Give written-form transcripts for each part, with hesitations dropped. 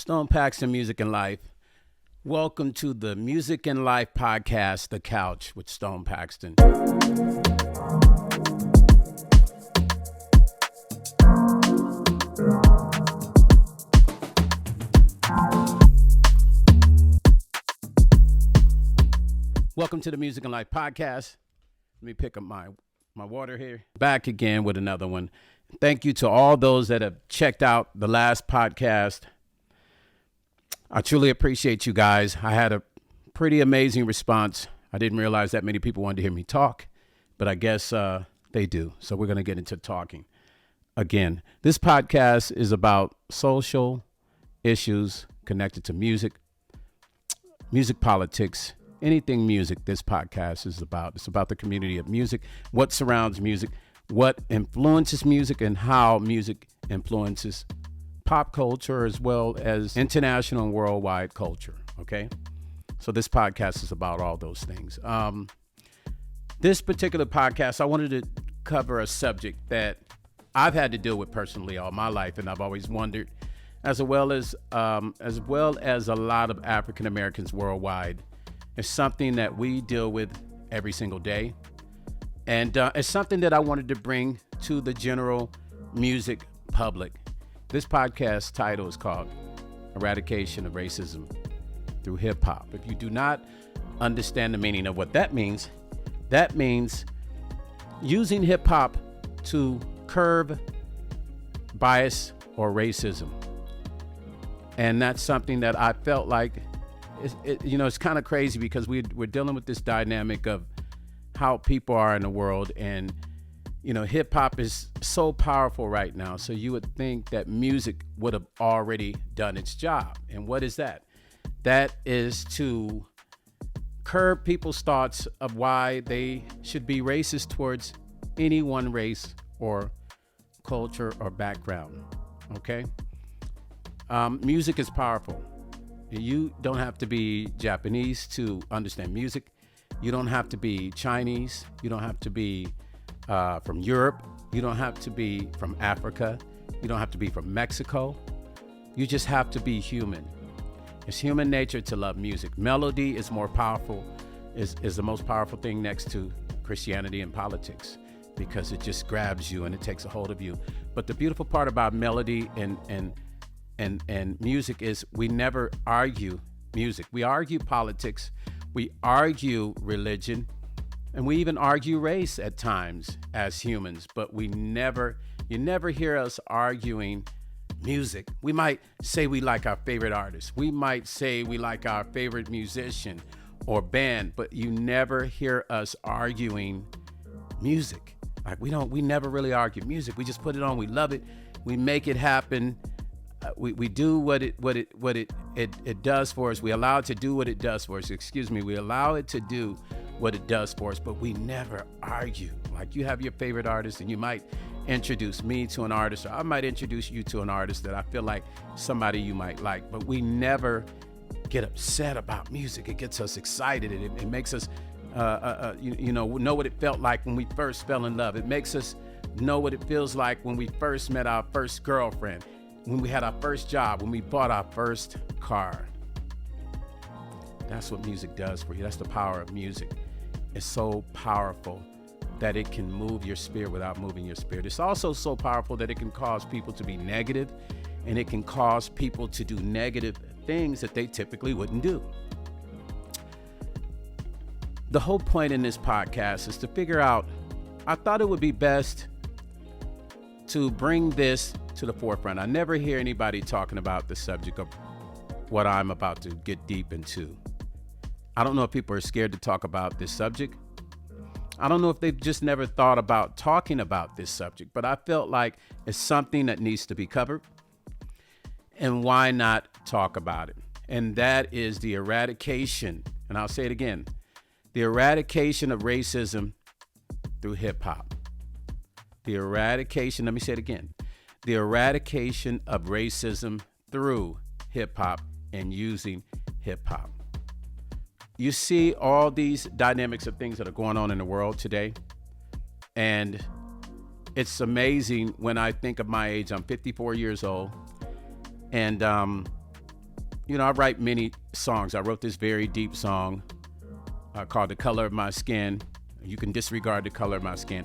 Stonepaxton Music and Life. Welcome to the Music and Life podcast, The Couch with Stone Paxton. Welcome to the Music and Life podcast. Let me pick up my water here. Back again with another one. Thank you to all those that have checked out the last podcast. I truly appreciate you guys. I had a pretty amazing response. I didn't realize that many people wanted to hear me talk, but I guess they do. So we're going to get into talking. Again, this podcast is about social issues connected to music politics, anything music. This podcast is about. It's about the community of music, what surrounds music, what influences music, and how music influences pop culture as well as international and worldwide culture. Okay. So this podcast is about all those things. This particular podcast, I wanted to cover a subject that I've had to deal with personally all my life. And I've always wondered, as well as a lot of African Americans worldwide, it's something that we deal with every single day. And it's something that I wanted to bring to the general music public. This podcast title is called Eradication of Racism through Hip Hop. If you do not understand the meaning of what that means using hip hop to curb bias or racism. And that's something that I felt like, it's kind of crazy because we're dealing with this dynamic of how people are in the world, and hip hop is so powerful right now. So you would think that music would have already done its job. And what is that? That is to curb people's thoughts of why they should be racist towards any one race or culture or background. Okay? Music is powerful. You don't have to be Japanese to understand music. You don't have to be Chinese. You don't have to be from Europe. You don't have to be from Africa. You don't have to be from Mexico. You just have to be human. It's human nature to love music. Melody is more powerful, is the most powerful thing next to Christianity and politics, because it just grabs you and it takes a hold of you. But the beautiful part about melody and music is we never argue music. We argue politics. We argue religion. And we even argue race at times as humans, but you never hear us arguing music. We might say we like our favorite artist. We might say we like our favorite musician or band, but you never hear us arguing music. Like we never really argue music. We just put it on. We love it. We make it happen. We do what it does for us. We allow it to do what it does for us. We allow it to do what it does for us, but we never argue. Like, you have your favorite artist and you might introduce me to an artist, or I might introduce you to an artist that I feel like somebody you might like, but we never get upset about music. It gets us excited. It makes us know what it felt like when we first fell in love. It makes us know what it feels like when we first met our first girlfriend, when we had our first job, when we bought our first car. That's what music does for you. That's the power of music. It's so powerful that it can move your spirit without moving your spirit. It's also so powerful that it can cause people to be negative, and it can cause people to do negative things that they typically wouldn't do. The whole point in this podcast is to figure out, I thought it would be best to bring this to the forefront. I never hear anybody talking about the subject of what I'm about to get deep into. I don't know if people are scared to talk about this subject. I don't know if they've just never thought about talking about this subject, but I felt like it's something that needs to be covered. And why not talk about it? And that is the eradication, and I'll say it again, the eradication of racism through hip hop. The eradication, let me say it again, the eradication of racism through hip hop and using hip hop. You see all these dynamics of things that are going on in the world today. And it's amazing when I think of my age. I'm 54 years old. And I write many songs. I wrote this very deep song called The Color of My Skin. You can disregard the color of my skin.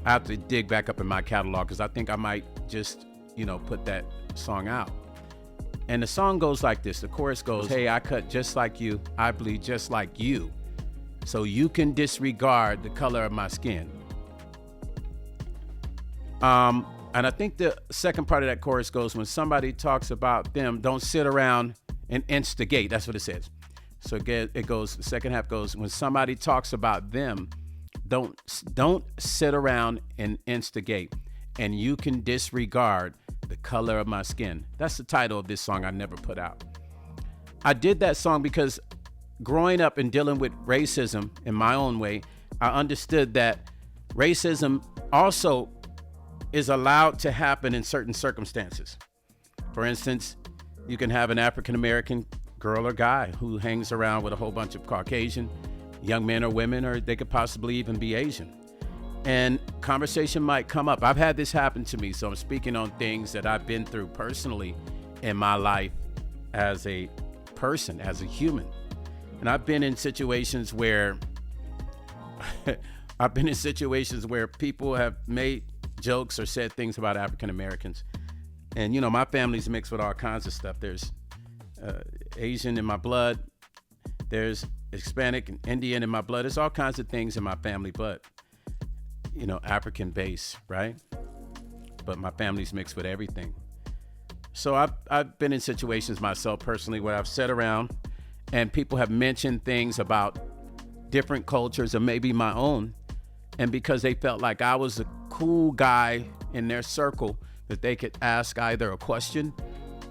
I have to dig back up in my catalog because I think I might just, put that song out. And the song goes like this. The chorus goes, hey, I cut just like you. I bleed just like you. So you can disregard the color of my skin. And I think the second part of that chorus goes, when somebody talks about them, don't sit around and instigate. That's what it says. So again, it goes, the second half goes, when somebody talks about them, don't sit around and instigate. And you can disregard the color of my skin. That's the title of this song I never put out. I did that song because growing up and dealing with racism in my own way, I understood that racism also is allowed to happen in certain circumstances. For instance, you can have an African-American girl or guy who hangs around with a whole bunch of Caucasian young men or women, or they could possibly even be Asian. And conversation might come up. I've had this happen to me, so I'm speaking on things that I've been through personally in my life as a person, as a human. And I've been in situations where people have made jokes or said things about African Americans. And, my family's mixed with all kinds of stuff. There's Asian in my blood. There's Hispanic and Indian in my blood. There's all kinds of things in my family, but, African base, right? But my family's mixed with everything. So I've been in situations myself personally where I've sat around and people have mentioned things about different cultures or maybe my own. And because they felt like I was a cool guy in their circle, that they could ask either a question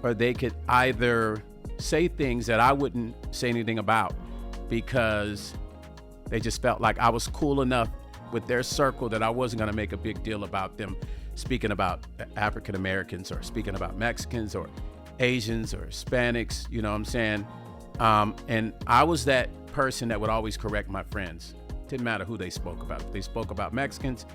or they could either say things that I wouldn't say anything about because they just felt like I was cool enough with their circle that I wasn't going to make a big deal about them speaking about African Americans or speaking about Mexicans or Asians or Hispanics, you know what I'm saying? And I was that person that would always correct my friends. Didn't matter who they spoke about. If they spoke about Mexicans,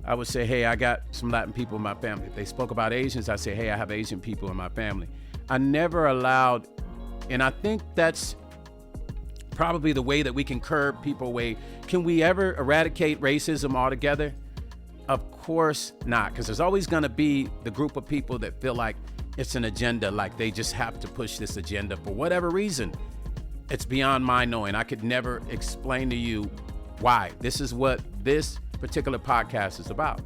I would say, hey, I got some Latin people in my family. If they spoke about Asians, I say, hey, I have Asian people in my family. I never allowed, and I think that's probably the way that we can curb people away. Can we ever eradicate racism altogether? Of course not, because there's always going to be the group of people that feel like it's an agenda, like they just have to push this agenda for whatever reason. It's beyond my knowing. I could never explain to you why. This is what this particular podcast is about,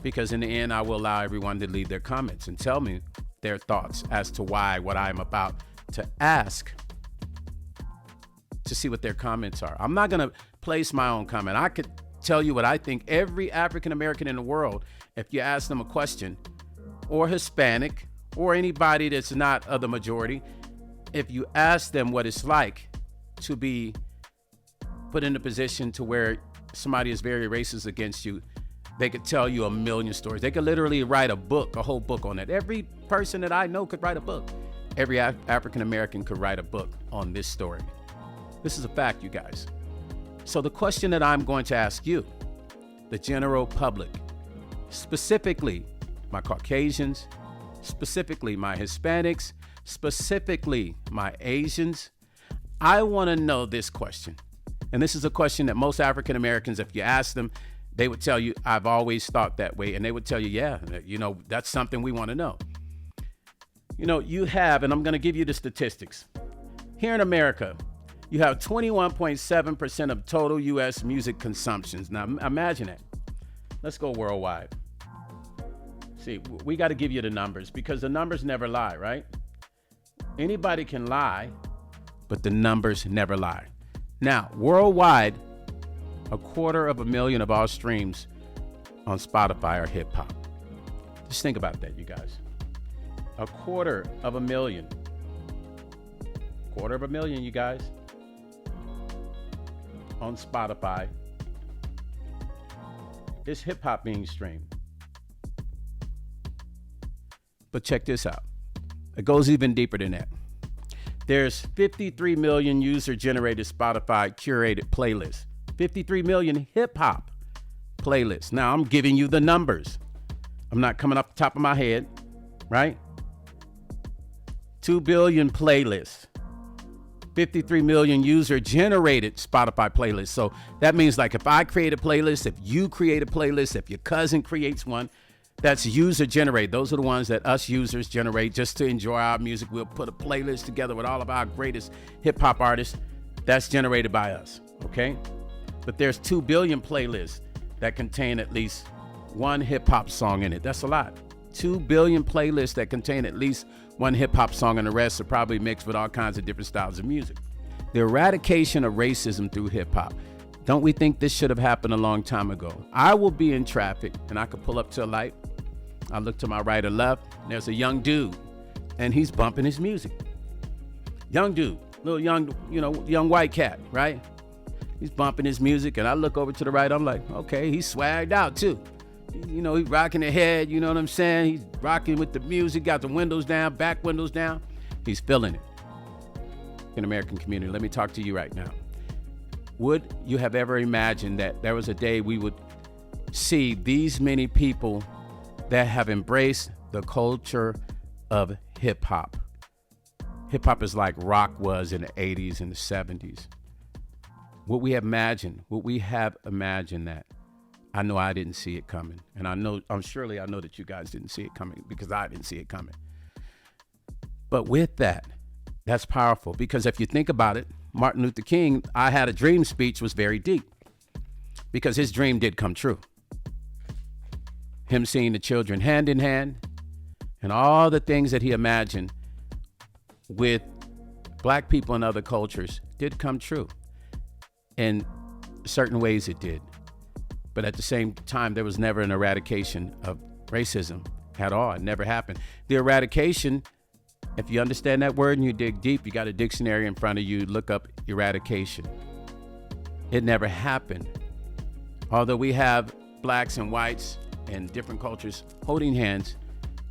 because in the end, I will allow everyone to leave their comments and tell me their thoughts as to why what I'm about to ask, to see what their comments are. I'm not going to place my own comment. I could tell you what I think. Every African American in the world, if you ask them a question, or Hispanic, or anybody that's not of the majority, if you ask them what it's like to be put in a position to where somebody is very racist against you, they could tell you a million stories. They could literally write a book, a whole book on it. Every person that I know could write a book. Every African American could write a book on this story. This is a fact, you guys. So the question that I'm going to ask you, the general public, specifically my Caucasians, specifically my Hispanics, specifically my Asians, I want to know this question. And this is a question that most African Americans, if you ask them, they would tell you, I've always thought that way. And they would tell you, yeah, that's something we want to know. You have, and I'm going to give you the statistics. Here in America, you have 21.7% of total U.S. music consumptions. Now, imagine that. Let's go worldwide. See, we got to give you the numbers because the numbers never lie, right? Anybody can lie, but the numbers never lie. Now, worldwide, 250,000 of all streams on Spotify are hip hop. Just think about that, you guys. 250,000. 250,000, you guys, on Spotify is hip hop being streamed. But check this out. It goes even deeper than that. There's 53 million user-generated Spotify curated playlists. 53 million hip-hop playlists. Now, I'm giving you the numbers. I'm not coming off the top of my head, right? 2 billion playlists, 53 million user-generated Spotify playlists. So that means, like, if I create a playlist, if you create a playlist, if your cousin creates one, that's user-generated. Those are the ones that us users generate just to enjoy our music. We'll put a playlist together with all of our greatest hip-hop artists. That's generated by us, okay? But there's 2 billion playlists that contain at least one hip-hop song in it. That's a lot. 2 billion playlists that contain at least one hip-hop song, and the rest are probably mixed with all kinds of different styles of music. The eradication of racism through hip-hop. Don't we think this should have happened a long time ago? I will be in traffic, and I could pull up to a light. I look to my right or left, and there's a young dude, and he's bumping his music. Young dude, little young, young white cat, right? He's bumping his music, and I look over to the right. I'm like, okay, he's swagged out too. He's rocking the head, you know what I'm saying? He's rocking with the music, got the windows down, back windows down. He's feeling it. In American community, let me talk to you right now. Would you have ever imagined that there was a day we would see these many people that have embraced the culture of hip hop? Hip hop is like rock was in the 80s and the 70s. Would we have imagined that? I know I didn't see it coming. And I know that you guys didn't see it coming, because I didn't see it coming. But with that, that's powerful, because if you think about it, Martin Luther King, I Had a Dream speech was very deep, because his dream did come true. Him seeing the children hand in hand and all the things that he imagined with black people and other cultures did come true. In certain ways it did. But at the same time, there was never an eradication of racism at all. It never happened. The eradication, if you understand that word and you dig deep, you got a dictionary in front of you, look up eradication. It never happened. Although we have blacks and whites and different cultures holding hands,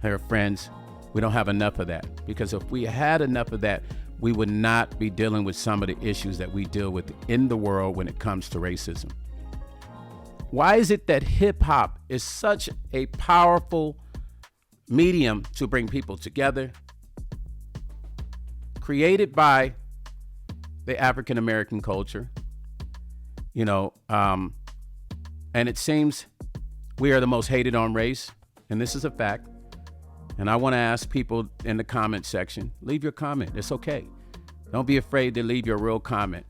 they're friends, we don't have enough of that. Because if we had enough of that, we would not be dealing with some of the issues that we deal with in the world when it comes to racism. Why is it that hip hop is such a powerful medium to bring people together? Created by the African American culture, and it seems we are the most hated on race, and this is a fact. And I want to ask people in the comment section, leave your comment. It's okay. Don't be afraid to leave your real comment.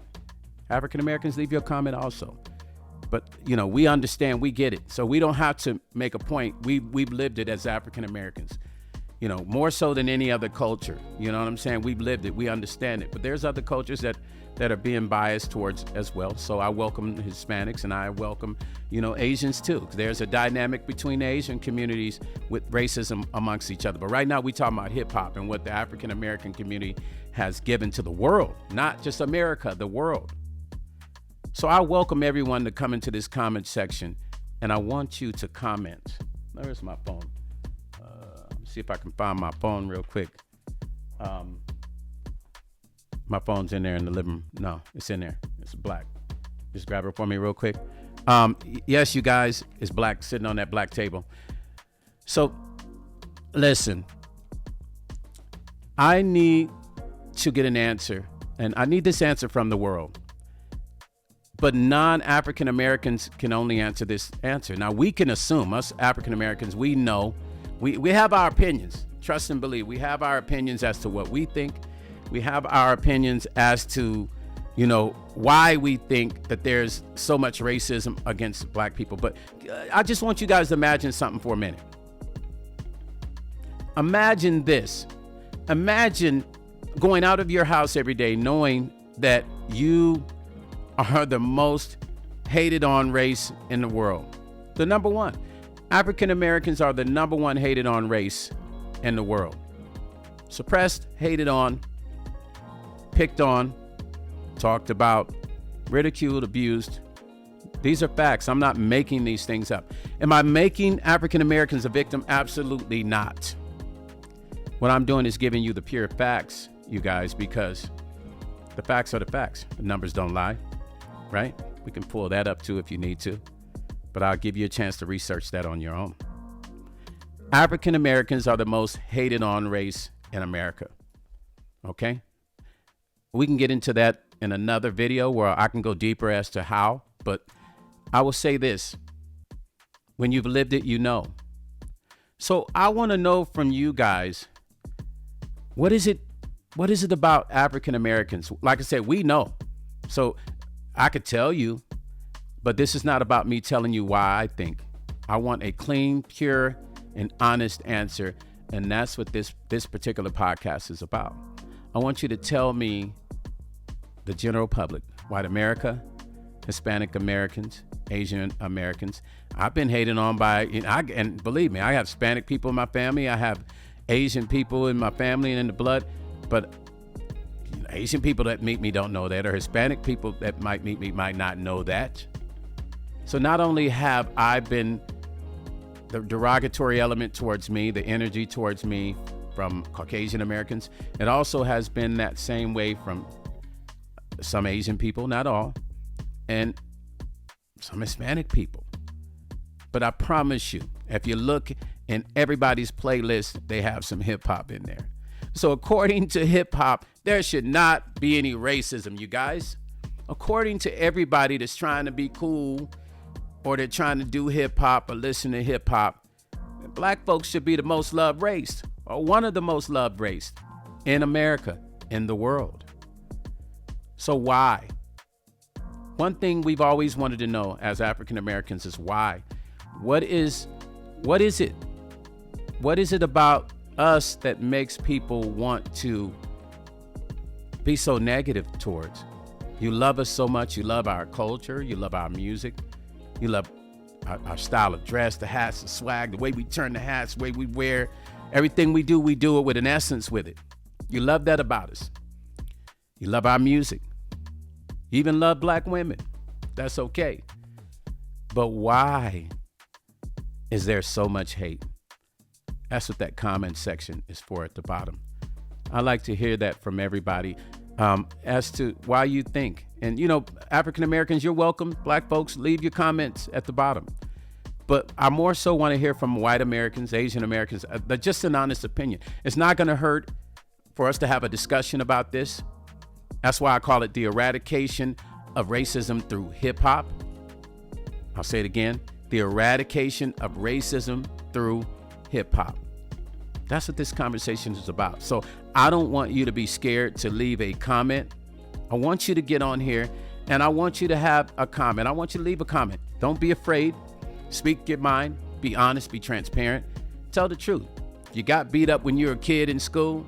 African Americans, leave your comment also. But, we understand, we get it. So we don't have to make a point. We've lived it as African Americans, more so than any other culture. You know what I'm saying? We've lived it. We understand it. But there's other cultures that are being biased towards as well. So I welcome Hispanics, and I welcome, Asians too. There's a dynamic between the Asian communities with racism amongst each other. But right now we talking about hip hop and what the African American community has given to the world, not just America, the world. So I welcome everyone to come into this comment section, and I want you to comment. Where's my phone? Let me see if I can find my phone real quick. My phone's in there in the living room. No, it's in there. It's black. Just grab it for me real quick. Yes, you guys, it's black sitting on that black table. So listen, I need to get an answer, and I need this answer from the world. But non-African Americans can only answer this answer. Now, we can assume, us African Americans, we know, we have our opinions. Trust and believe. We have our opinions as to what we think. We have our opinions as to, why we think that there's so much racism against black people. But I just want you guys to imagine something for a minute. Imagine this. Imagine going out of your house every day knowing that you are the most hated on race in the world. The number one. African Americans are the number one hated on race in the world. Suppressed, hated on, picked on, talked about, ridiculed, abused. These are facts. I'm not making these things up. Am I making African Americans a victim? Absolutely not. What I'm doing is giving you the pure facts, you guys, because the facts are the facts. The numbers don't lie. Right? We can pull that up too if you need to, but I'll give you a chance to research that on your own. African Americans are the most hated on race in America. Okay. We can get into that in another video where I can go deeper as to how, but I will say this. When you've lived it, you know. So I want to know from you guys, what is it about African Americans? Like I said, we know. So I could tell you, but this is not about me telling you why I think. I want a clean, pure, and honest answer. And that's what this particular podcast is about. I want you to tell me, the general public, white America, Hispanic Americans, Asian Americans. I've been hated on by, and believe me, I have Hispanic people in my family. I have Asian people in my family and in the blood. But Asian people that meet me don't know that, or Hispanic people that might meet me might not know that. So not only have I been the derogatory element towards me, the energy towards me from Caucasian Americans, it also has been that same way from some Asian people, not all, and some Hispanic people. But I promise you, if you look in everybody's playlist, they have some hip hop in there. So according to hip hop, there should not be any racism, you guys. According to everybody that's trying to be cool, or they're trying to do hip hop or listen to hip hop, black folks should be the most loved race, or one of the most loved race in America, in the world. So why? One thing we've always wanted to know as African Americans is why. What is it? What is it about us that makes people want to be so negative towards? You love us so much. You love our culture. You love our music. You love our style of dress, the hats, the swag, the way we turn the hats, the way we wear. Everything we do it with an essence with it. You love that about us. You love our music. You even love black women. That's okay. But why is there so much hate? That's what that comment section is for at the bottom. I like to hear that from everybody as to why you think. And, African Americans, you're welcome. Black folks, leave your comments at the bottom. But I more so want to hear from white Americans, Asian Americans, just an honest opinion. It's not going to hurt for us to have a discussion about this. That's why I call it the eradication of racism through hip hop. I'll say it again, the eradication of racism through hip hop. That's what this conversation is about. So I don't want you to be scared to leave a comment. I want you to get on here and I want you to have a comment. I want you to leave a comment. Don't be afraid. Speak your mind. Be honest. Be transparent. Tell the truth. If you got beat up when you were a kid in school,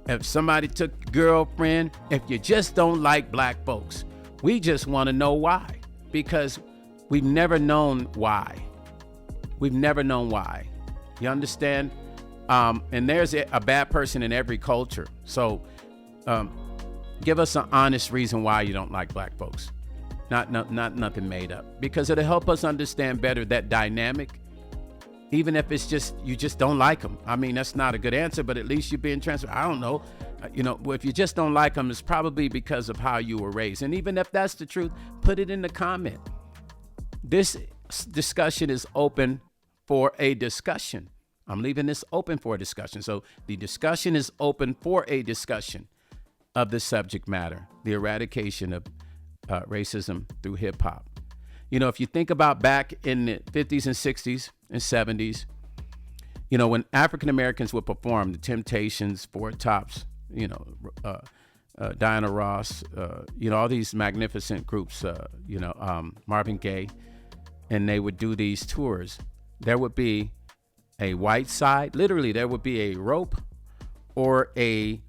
if somebody took your girlfriend, if you just don't like black folks, we just want to know why, because we've never known why. We've never known why. You understand? And there's a bad person in every culture. So give us an honest reason why you don't like black folks. Not nothing made up, because it'll help us understand better that dynamic. Even if it's just, you just don't like them. I mean, that's not a good answer, but at least you're being transparent. I don't know. If you just don't like them, it's probably because of how you were raised. And even if that's the truth, put it in the comment. This discussion is open for a discussion. I'm leaving this open for a discussion. So the discussion is open for a discussion of the subject matter, the eradication of racism through hip hop. If you think about back in the 50s and 60s and 70s, when African Americans would perform, the Temptations, Four Tops, Diana Ross, all these magnificent groups, Marvin Gaye, and they would do these tours, there would be a white side. Literally, there would be a rope or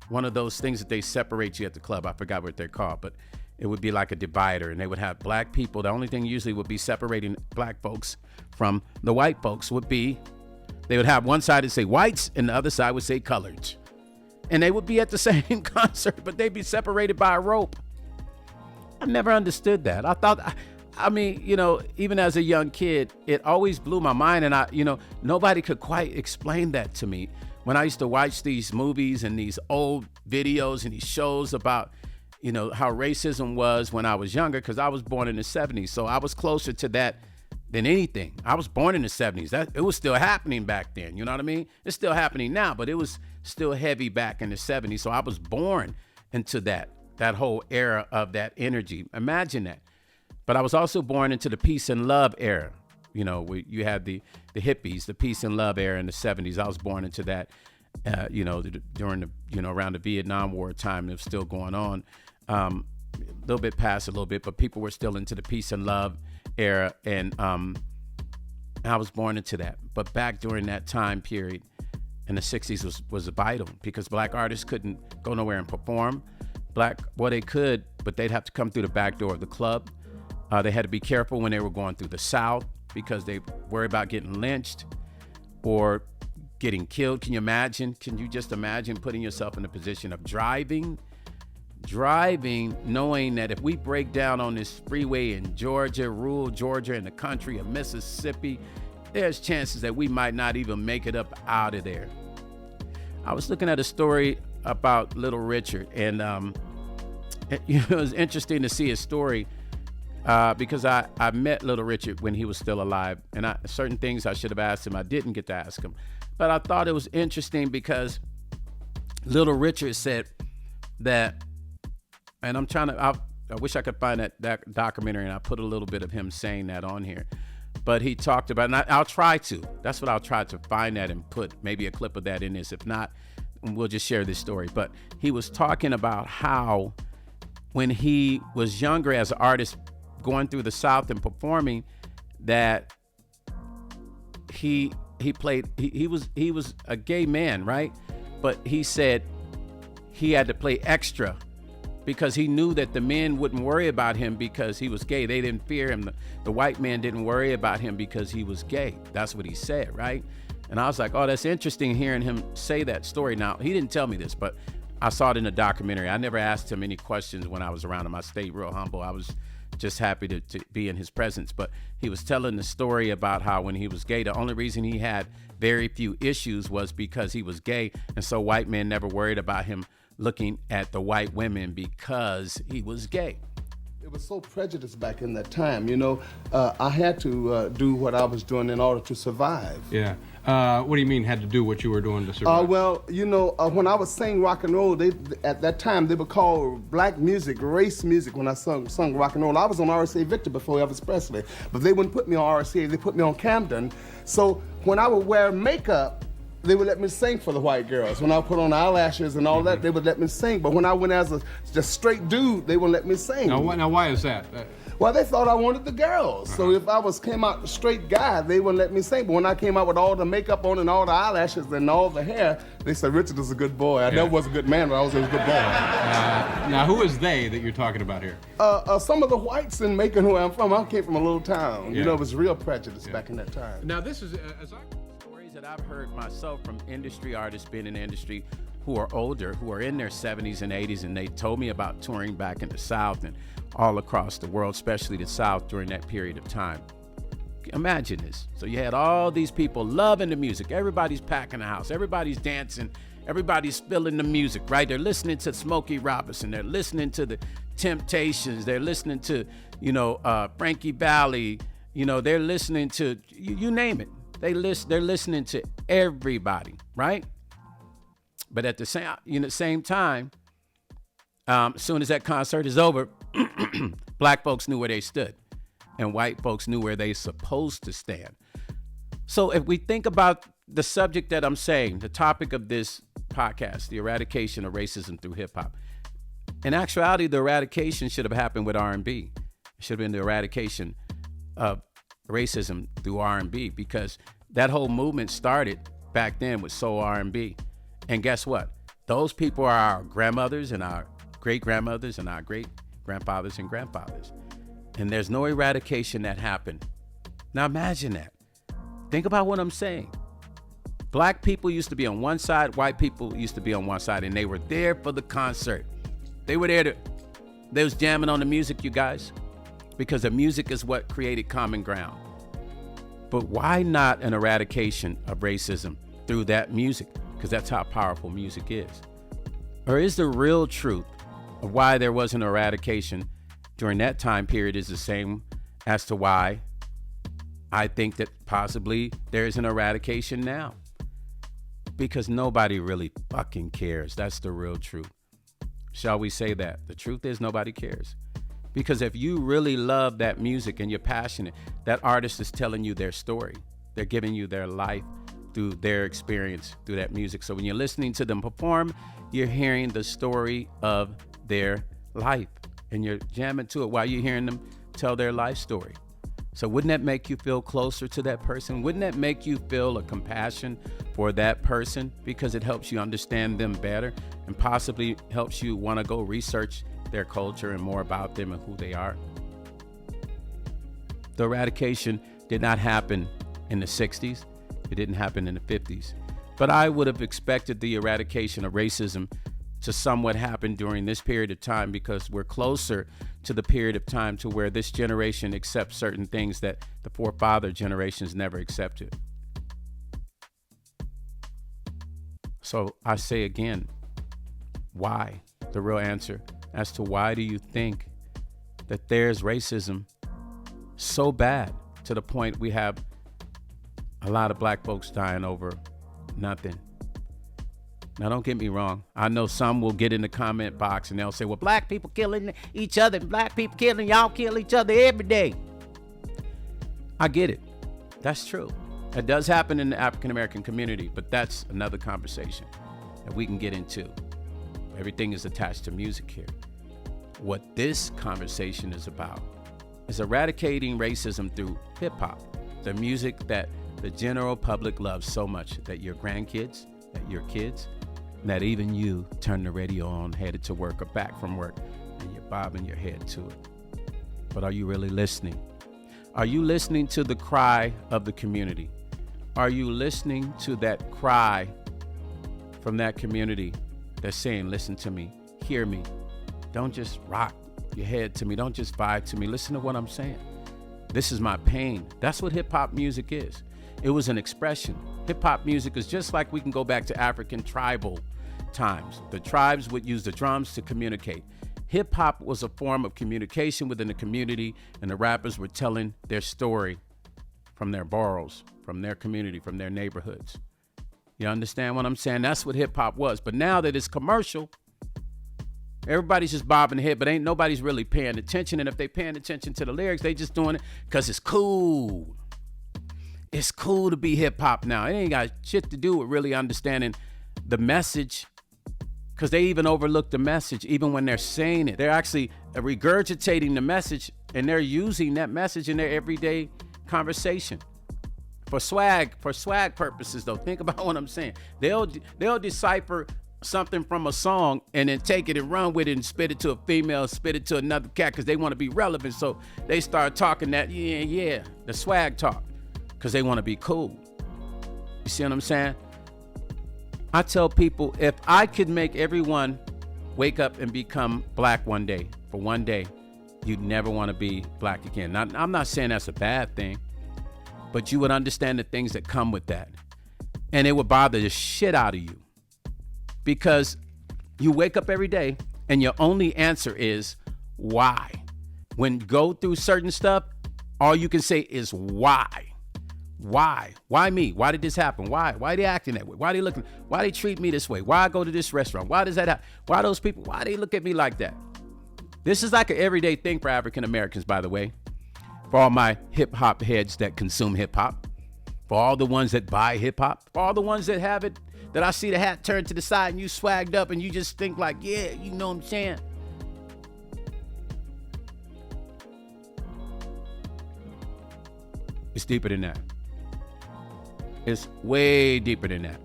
one of those things that they separate you at the club. I forgot what they're called, but it would be like a divider, and they would have black people. The only thing usually would be separating black folks from the white folks would be, they would have one side that say whites and the other side would say coloreds. And they would be at the same concert, but they'd be separated by a rope. I never understood that. I thought, even as a young kid, it always blew my mind. And nobody could quite explain that to me. When I used to watch these movies and these old videos and these shows about, how racism was when I was younger, because I was born in the 70s. So I was closer to that than anything. I was born in the 70s. It was still happening back then. You know what I mean? It's still happening now, but it was still heavy back in the 70s. So I was born into that whole era of that energy. Imagine that. But I was also born into the peace and love era. You know, you had the hippies, the peace and love era in the 70s. I was born into that, during around the Vietnam War time. It was still going on. A little bit past a little bit, but people were still into the peace and love era. And I was born into that. But back during that time period in the 60s was vital, because black artists couldn't go nowhere and perform. They could, but they'd have to come through the back door of the club. They had to be careful when they were going through the South, because they worry about getting lynched or getting killed. Can you just imagine putting yourself in a position of driving, knowing that if we break down on this freeway in Georgia, rural Georgia, in the country of Mississippi, there's chances that we might not even make it up out of there. I was looking at a story about Little Richard, and it was interesting to see his story. Because I met Little Richard when he was still alive, and certain things I should have asked him, I didn't get to ask him. But I thought it was interesting because Little Richard said that, and I wish I could find that documentary, and I put a little bit of him saying that on here. But he talked about, and I'll try to, that's what I'll try to find that and put maybe a clip of that in this. If not, we'll just share this story. But he was talking about how when he was younger as an artist, going through the South and performing, that he was a gay man, right? But he said he had to play extra because he knew that the men wouldn't worry about him because he was gay. They didn't fear him. The white man didn't worry about him because he was gay. That's what he said, right? And I was like, oh, that's interesting hearing him say that story. Now, he didn't tell me this, but I saw it in a documentary. I never asked him any questions when I was around him. I stayed real humble. I was just happy to be in his presence. But he was telling the story about how when he was gay, the only reason he had very few issues was because he was gay. And so white men never worried about him looking at the white women because he was gay. It was so prejudiced back in that time, I had to do what I was doing in order to survive. Yeah. What do you mean had to do what you were doing to survive? When I was saying rock and roll, at that time they would call black music race music when I sung rock and roll. I was on RCA Victor before Elvis Presley, but they wouldn't put me on RCA, they put me on Camden. So when I would wear makeup, they would let me sing for the white girls. When I put on eyelashes and all that, they would let me sing. But when I went as a just straight dude, they wouldn't let me sing. Now why is that? Well, they thought I wanted the girls. So if I came out a straight guy, they wouldn't let me sing. But when I came out with all the makeup on and all the eyelashes and all the hair, they said, Richard is a good boy. I never was a good man, but I was a good boy. Now, who is they that you're talking about here? Some of the whites in Macon, who I'm from. I came from a little town. Yeah. It was real prejudice back in that time. Now, this is, stories that I've heard myself from industry artists, being in the industry, who are older, who are in their 70s and 80s, and they told me about touring back in the South and all across the world, especially the South during that period of time. Imagine this. So you had all these people loving the music. Everybody's packing the house. Everybody's dancing. Everybody's feeling the music, right? They're listening to Smokey Robinson. They're listening to the Temptations. They're listening to, Frankie Valli. They're listening to, you name it. They're listening to everybody, right? But at the same time, as soon as that concert is over, black folks knew where they stood and white folks knew where they supposed to stand. So if we think about the subject that I'm saying, the topic of this podcast, the eradication of racism through hip hop, in actuality, the eradication should have happened with R&B. It should have been the eradication of racism through R&B, because that whole movement started back then with soul R&B. And guess what? Those people are our grandmothers and our great-grandmothers and our great-grandfathers and grandfathers. And there's no eradication that happened. Now imagine that. Think about what I'm saying. Black people used to be on one side, white people used to be on one side, and they were there for the concert. They were there they was jamming on the music, you guys, because the music is what created common ground. But why not an eradication of racism through that music? Because that's how powerful music is. Or is the real truth of why there was an eradication during that time period is the same as to why I think that possibly there's an eradication now because nobody really fucking cares. That's the real truth. Shall we say that? The truth is nobody cares. Because if you really love that music and you're passionate, that artist is telling you their story. They're giving you their life through their experience, through that music. So when you're listening to them perform, you're hearing the story of their life and you're jamming to it while you're hearing them tell their life story. So wouldn't that make you feel closer to that person? Wouldn't that make you feel a compassion for that person because it helps you understand them better and possibly helps you want to go research their culture and more about them and who they are? The eradication did not happen in the 60s. It didn't happen in the 50s. But I would have expected the eradication of racism to somewhat happen during this period of time because we're closer to the period of time to where this generation accepts certain things that the forefather generations never accepted. So I say again, why? The real answer as to why do you think that there's racism so bad to the point we have a lot of black folks dying over nothing? Now, don't get me wrong. I know some will get in the comment box and they'll say, well, black people killing each other, black people killing, y'all kill each other every day. I get it. That's true. It does happen in the African-American community, but that's another conversation that we can get into. Everything is attached to music here. What this conversation is about is eradicating racism through hip hop, the music that the general public loves so much that your grandkids, that your kids, that even you turn the radio on headed to work or back from work and you're bobbing your head to it. But are you really listening? Are you listening to the cry of the community? Are you listening to that cry from that community that's saying, listen to me, hear me. Don't just rock your head to me. Don't just vibe to me. Listen to what I'm saying. This is my pain. That's what hip hop music is. It was an expression. Hip hop music is just like we can go back to African tribal times. The tribes would use the drums to communicate. Hip hop was a form of communication within the community, and the rappers were telling their story from their boroughs, from their community, from their neighborhoods. You understand what I'm saying? That's what hip hop was. But now that it's commercial, everybody's just bobbing the head, but ain't nobody's really paying attention. And if they paying attention to the lyrics, they just doing it because it's cool. It's cool to be hip hop now. It ain't got shit to do with really understanding the message, because they even overlook the message even when they're saying it. They're actually regurgitating the message and they're using that message in their everyday conversation for swag purposes though. Think about what I'm saying. They'll decipher something from a song and then take it and run with it and spit it to a female, spit it to another cat because they want to be relevant. So they start talking that, the swag talk because they want to be cool. You see what I'm saying? I tell people, if I could make everyone wake up and become black one day, for one day, you'd never want to be black again. Now, I'm not saying that's a bad thing, but you would understand the things that come with that. And it would bother the shit out of you. Because you wake up every day and your only answer is why. When you go through certain stuff, all you can say is why. Why? Why me? Why did this happen? Why? Why are they acting that way? Why are they looking? Why they treat me this way? Why I go to this restaurant? Why does that happen? Why those people? Why they look at me like that? This is like an everyday thing for African Americans, by the way. For all my hip hop heads that consume hip hop. For all the ones that buy hip hop. For all the ones that have it, that I see the hat turned to the side and you swagged up and you just think like, yeah, you know what I'm saying? It's deeper than that. It's way deeper than that.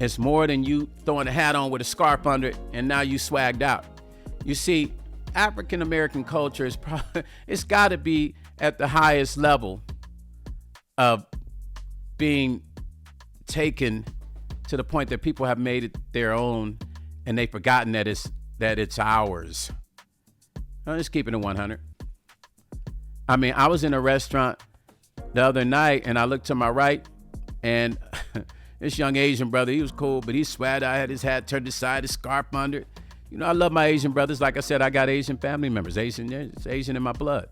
It's more than you throwing a hat on with a scarf under it and now you swagged out. You see, African American culture is probably, it's got to be at the highest level of being taken to the point that people have made it their own and they've forgotten that it's ours. I'm just keeping it 100. I mean, I was in a restaurant the other night and I looked to my right and this young Asian brother, he was cool, but he swagged out, had his hat turned aside, his scarf under it. You know, I love my Asian brothers. Like I said, I got Asian family members. It's Asian in my blood.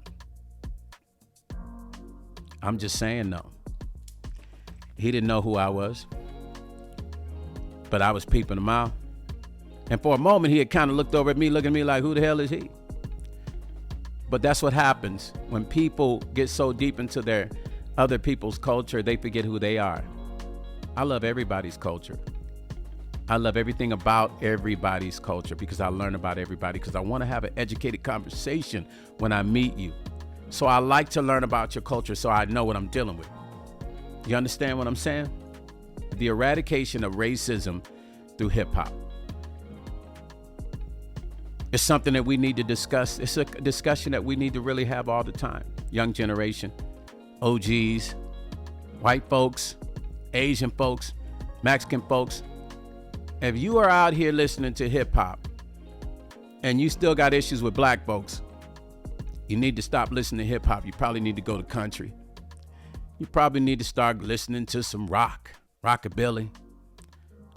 I'm just saying no. He didn't know who I was, but I was peeping him out. And for a moment, he had kind of looked over at me, looking at me like, who the hell is he? But that's what happens when people get so deep into their other people's culture, they forget who they are. I love everybody's culture. I love everything about everybody's culture because I learn about everybody, because I want to have an educated conversation when I meet you. So I like to learn about your culture so I know what I'm dealing with. You understand what I'm saying? The eradication of racism through hip hop. It's something that we need to discuss. It's a discussion that we need to really have all the time. Young generation, OGs, white folks, Asian folks, Mexican folks. If you are out here listening to hip hop and you still got issues with black folks, you need to stop listening to hip hop. You probably need to go to country. You probably need to start listening to some rock, rockabilly.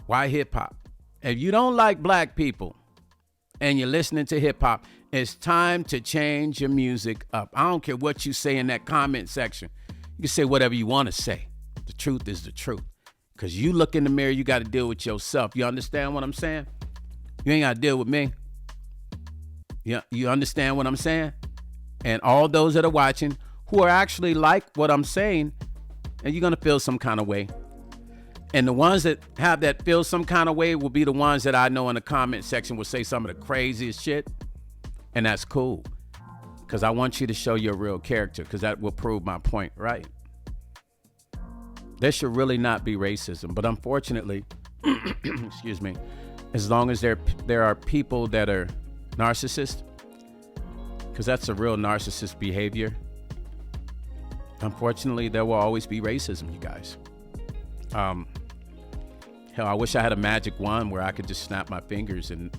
Why hip hop? If you don't like black people and you're listening to hip hop, it's time to change your music up. I don't care what you say in that comment section. You can say whatever you want to say. The truth is the truth. Because you look in the mirror, you got to deal with yourself. You understand what I'm saying? You ain't got to deal with me. You understand what I'm saying? And all those that are watching who are actually like what I'm saying, and you're going to feel some kind of way. And the ones that have that feel some kind of way will be the ones that I know in the comment section will say some of the craziest shit. And that's cool. Because I want you to show your real character, because that will prove my point, right? There should really not be racism. But unfortunately, excuse me, as long as there are people that are narcissists, because that's a real narcissist behavior, unfortunately, there will always be racism, you guys. Hell, I wish I had a magic wand where I could just snap my fingers and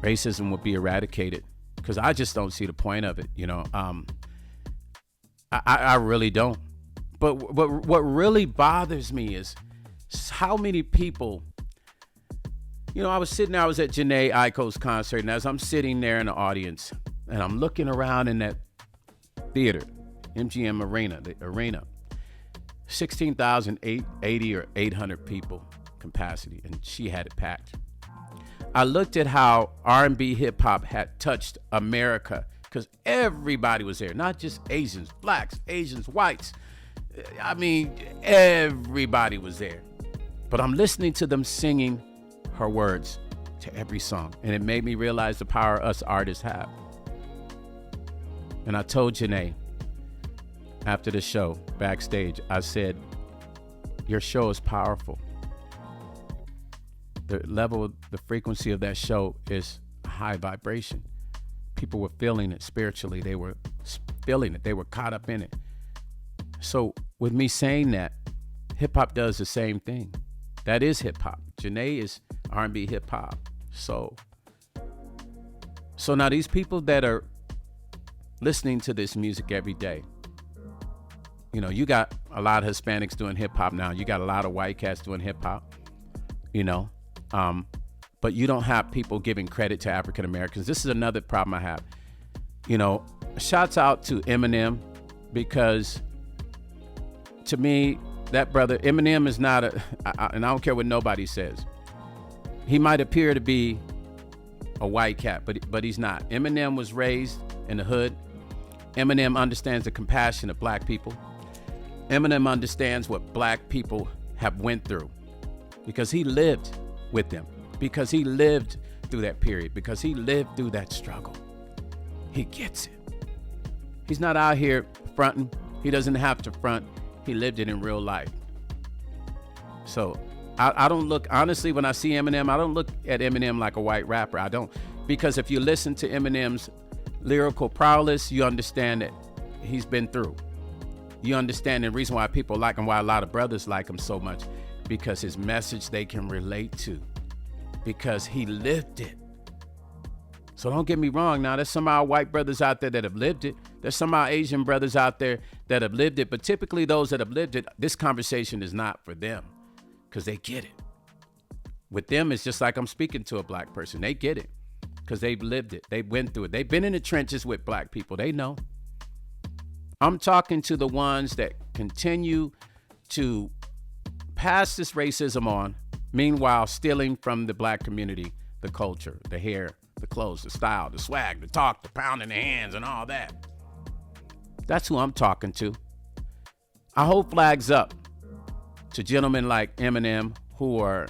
racism would be eradicated, because I just don't see the point of it, you know. I really don't. But what really bothers me is how many people, you know, I was at Jhené Aiko's concert, and as I'm sitting there in the audience and I'm looking around in that theater, MGM Arena, the arena, 16,080 or 800 people capacity, and she had it packed. I looked at how R&B hip hop had touched America, because everybody was there, not just Asians, blacks, Asians, whites. I mean, everybody was there. But I'm listening to them singing her words to every song, and it made me realize the power us artists have. And I told Jhené after the show, backstage, I said, your show is powerful. The level, the frequency of that show is high vibration. People were feeling it spiritually. They were feeling it. They were caught up in it. So with me saying that, hip hop does the same thing. That is hip hop. Jhené is R&B hip hop. So now these people that are listening to this music every day, you know, you got a lot of Hispanics doing hip hop now. You got a lot of white cats doing hip hop, you know, but you don't have people giving credit to African Americans. This is another problem I have. You know, shouts out to Eminem, because to me, that brother, Eminem is not and I don't care what nobody says. He might appear to be a white cat, but he's not. Eminem was raised in the hood. Eminem understands the compassion of black people. Eminem understands what black people have went through, because he lived with them, because he lived through that period, because he lived through that struggle. He gets it. He's not out here fronting. He doesn't have to front. He lived it in real life. So I don't look, honestly, when I see Eminem, I don't look at Eminem like a white rapper. I don't. Because if you listen to Eminem's lyrical prowess, you understand that he's been through. You understand the reason why people like him, why a lot of brothers like him so much, because his message they can relate to, because he lived it. So don't get me wrong. Now, there's some of our white brothers out there that have lived it. There's some of our Asian brothers out there that have lived it. But typically those that have lived it, this conversation is not for them, because they get it. With them, it's just like I'm speaking to a black person. They get it because they've lived it. They went through it. They've been in the trenches with black people. They know. I'm talking to the ones that continue to pass this racism on, meanwhile stealing from the black community the culture, the hair, the clothes, the style, the swag, the talk, the pounding the hands, and all that. That's who I'm talking to. I hold flags up to gentlemen like Eminem who are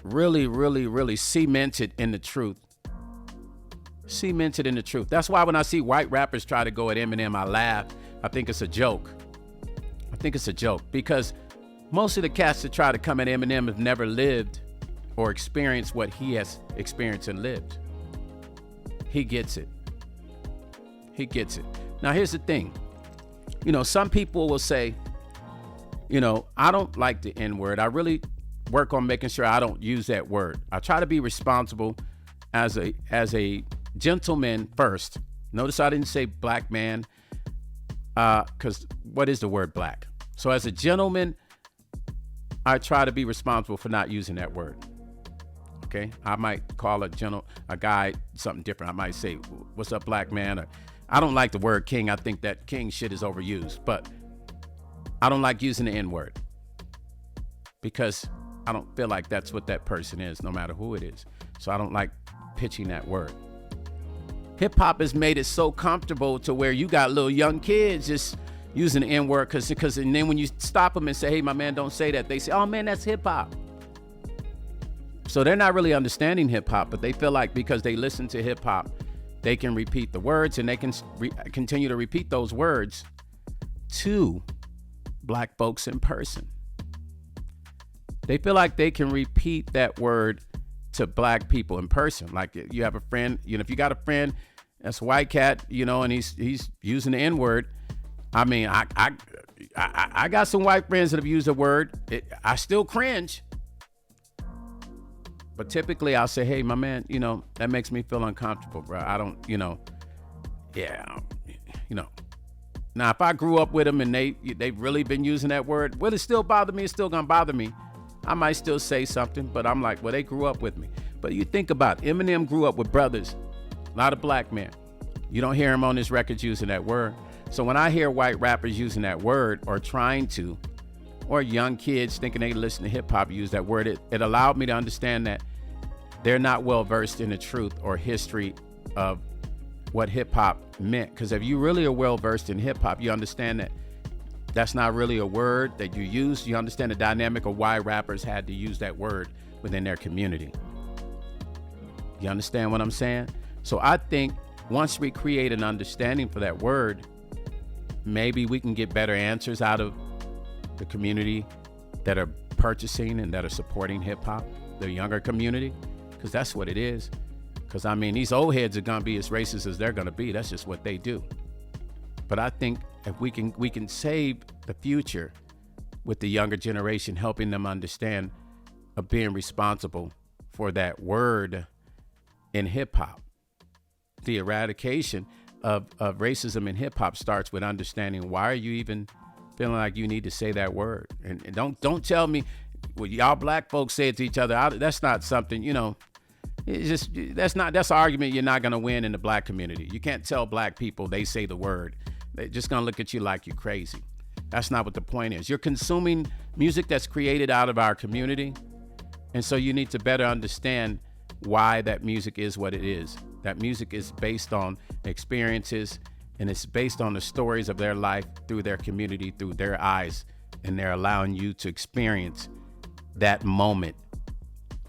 really, really, really cemented in the truth. Cemented in the truth. That's why when I see white rappers try to go at Eminem, I laugh. I think it's a joke. I think it's a joke because most of the cats that try to come at Eminem have never lived or experienced what he has experienced and lived. He gets it. He gets it. Now, here's the thing. You know, some people will say, you know, I don't like the N-word. I really work on making sure I don't use that word. I try to be responsible as a gentleman first. Notice I didn't say black man, because what is the word black? So as a gentleman, I try to be responsible for not using that word. Okay, I might call a guy something different. I might say, "What's up, black man?" Or I don't like the word king. I think that king shit is overused, but I don't like using the N-word because I don't feel like that's what that person is, no matter who it is. So I don't like pitching that word. Hip hop has made it so comfortable to where you got little young kids just using the N-word because and then when you stop them and say, "Hey, my man, don't say that," they say, "Oh man, that's hip hop." So they're not really understanding hip hop, but they feel like because they listen to hip hop, they can repeat the words and they can continue to repeat those words to black folks in person. They feel like they can repeat that word to black people in person. Like you have a friend, you know, if you got a friend that's a white cat, you know, and he's using the N-word. I mean, I got some white friends that have used the word. I still cringe. But typically I'll say, "Hey, my man, you know, that makes me feel uncomfortable, bro. I don't, you know, yeah, you know." Now, if I grew up with them and they've really been using that word, will it still bother me? It's still gonna bother me. I might still say something, but I'm like, well, they grew up with me. But you think about it, Eminem grew up with brothers, a lot of black men. You don't hear him on his records using that word. So when I hear white rappers using that word or trying to, or young kids thinking they listen to hip hop use that word, it allowed me to understand that they're not well versed in the truth or history of what hip hop meant. Because if you really are well versed in hip hop, you understand that that's not really a word that you use. You understand the dynamic of why rappers had to use that word within their community. You understand what I'm saying? So I think once we create an understanding for that word, maybe we can get better answers out of the community that are purchasing and that are supporting hip hop, the younger community, because that's what it is. Because I mean, these old heads are gonna be as racist as they're gonna be. That's just what they do. But I think if we can save the future with the younger generation, helping them understand of being responsible for that word in hip hop. The eradication of racism in hip hop starts with understanding why are you even feeling like you need to say that word. And don't tell me, well, y'all black folks say it to each other. That's not something, you know, it's just, that's an argument you're not gonna win in the black community. You can't tell black people they say the word. They're just gonna look at you like you're crazy. That's not what the point is. You're consuming music that's created out of our community. And so you need to better understand why that music is what it is. That music is based on experiences and it's based on the stories of their life through their community, through their eyes. And they're allowing you to experience that moment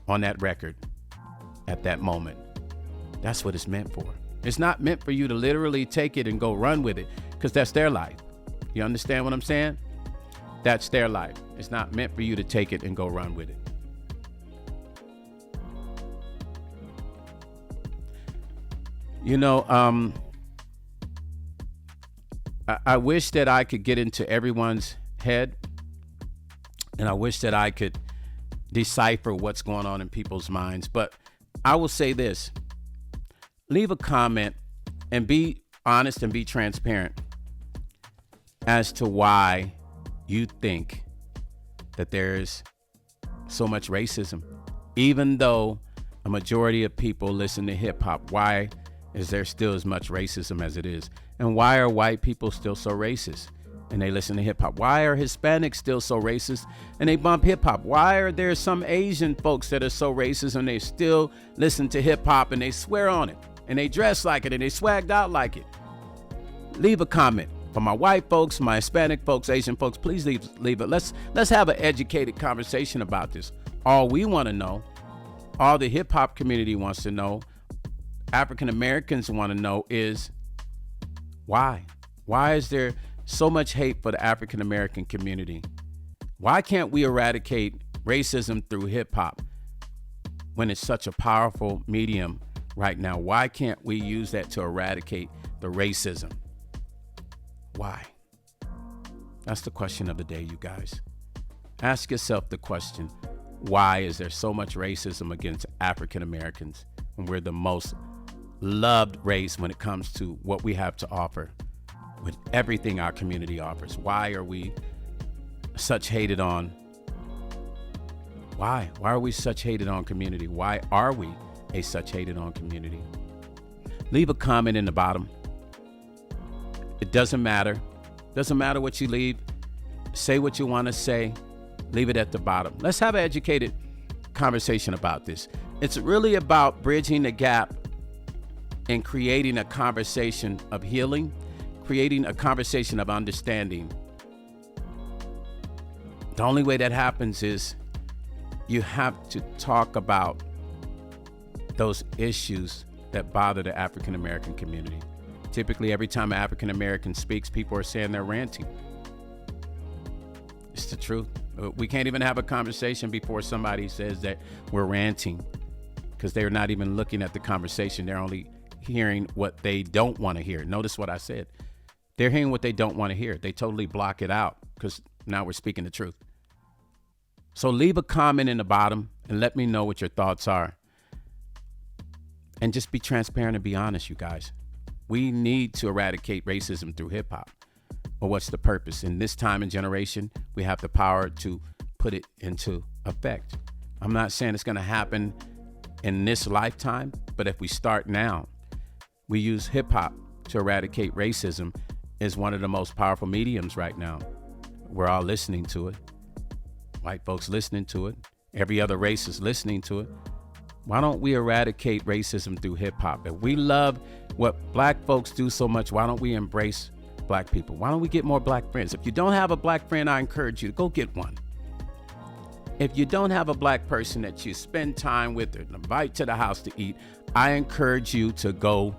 on that record at that moment. That's what it's meant for. It's not meant for you to literally take it and go run with it because that's their life. You understand what I'm saying? That's their life. It's not meant for you to take it and go run with it. You know, I wish that I could get into everyone's head, and I wish that I could decipher what's going on in people's minds. But I will say this, leave a comment and be honest and be transparent as to why you think that there's so much racism. Even though a majority of people listen to hip hop, why Is there still as much racism as it is? And why are white people still so racist and they listen to hip hop? Why are Hispanics still so racist and they bump hip hop? Why are there some Asian folks that are so racist and they still listen to hip hop and they swear on it and they dress like it and they swagged out like it? Leave a comment. For my white folks, my Hispanic folks, Asian folks, please leave it. Let's have an educated conversation about this. All we want to know, all the hip hop community wants to know, African Americans want to know is why? Why is there so much hate for the African American community? Why can't we eradicate racism through hip hop when it's such a powerful medium right now? Why can't we use that to eradicate the racism? Why? That's the question of the day, you guys. Ask yourself the question, why is there so much racism against African Americans when we're the most loved race when it comes to what we have to offer with everything our community offers? Why are we such hated on? Why are we such hated on community? Why are we a such hated on community? Leave a comment in the bottom. It doesn't matter. Doesn't matter what you leave. Say what you want to say. Leave it at the bottom. Let's have an educated conversation about this. It's really about bridging the gap and creating a conversation of healing, creating a conversation of understanding. The only way that happens is you have to talk about those issues that bother the African American community. Typically, every time an African American speaks, people are saying they're ranting. It's the truth. We can't even have a conversation before somebody says that we're ranting, because they're not even looking at the conversation. They're only hearing what they don't want to hear. Notice what I said. They're hearing what they don't want to hear. They totally block it out because now we're speaking the truth. So leave a comment in the bottom and let me know what your thoughts are. And just be transparent and be honest, you guys. We need to eradicate racism through hip hop. Or what's the purpose? In this time and generation, we have the power to put it into effect. I'm not saying it's going to happen in this lifetime, but if we start now, we use hip hop to eradicate racism is one of the most powerful mediums right now. We're all listening to it. White folks listening to it. Every other race is listening to it. Why don't we eradicate racism through hip hop? If we love what black folks do so much, why don't we embrace black people? Why don't we get more black friends? If you don't have a black friend, I encourage you to go get one. If you don't have a black person that you spend time with or invite to the house to eat, I encourage you to go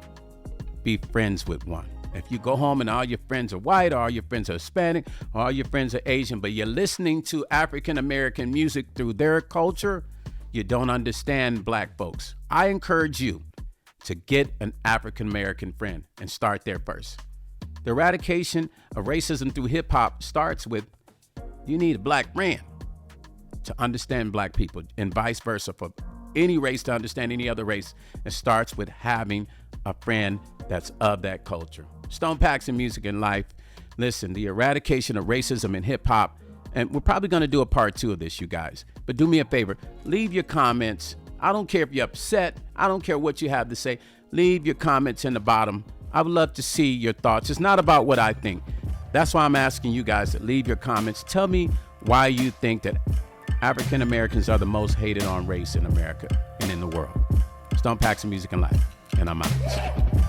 be friends with one. If you go home and all your friends are white, or all your friends are Hispanic, or all your friends are Asian, but you're listening to African American music through their culture, you don't understand black folks. I encourage you to get an African American friend and start there first. The eradication of racism through hip hop starts with you need a black friend to understand black people, and vice versa for any race to understand any other race. It starts with having a friend that's of that culture. Stonepaxton Music and Life. Listen, the eradication of racism in hip hop, and we're probably going to do a part 2 of this, you guys. But do me a favor, leave your comments. I don't care if you're upset. I don't care what you have to say. Leave your comments in the bottom. I would love to see your thoughts. It's not about what I think. That's why I'm asking you guys to leave your comments. Tell me why you think that African Americans are the most hated on race in America and in the world. Stonepaxton Music and Life, and I'm out.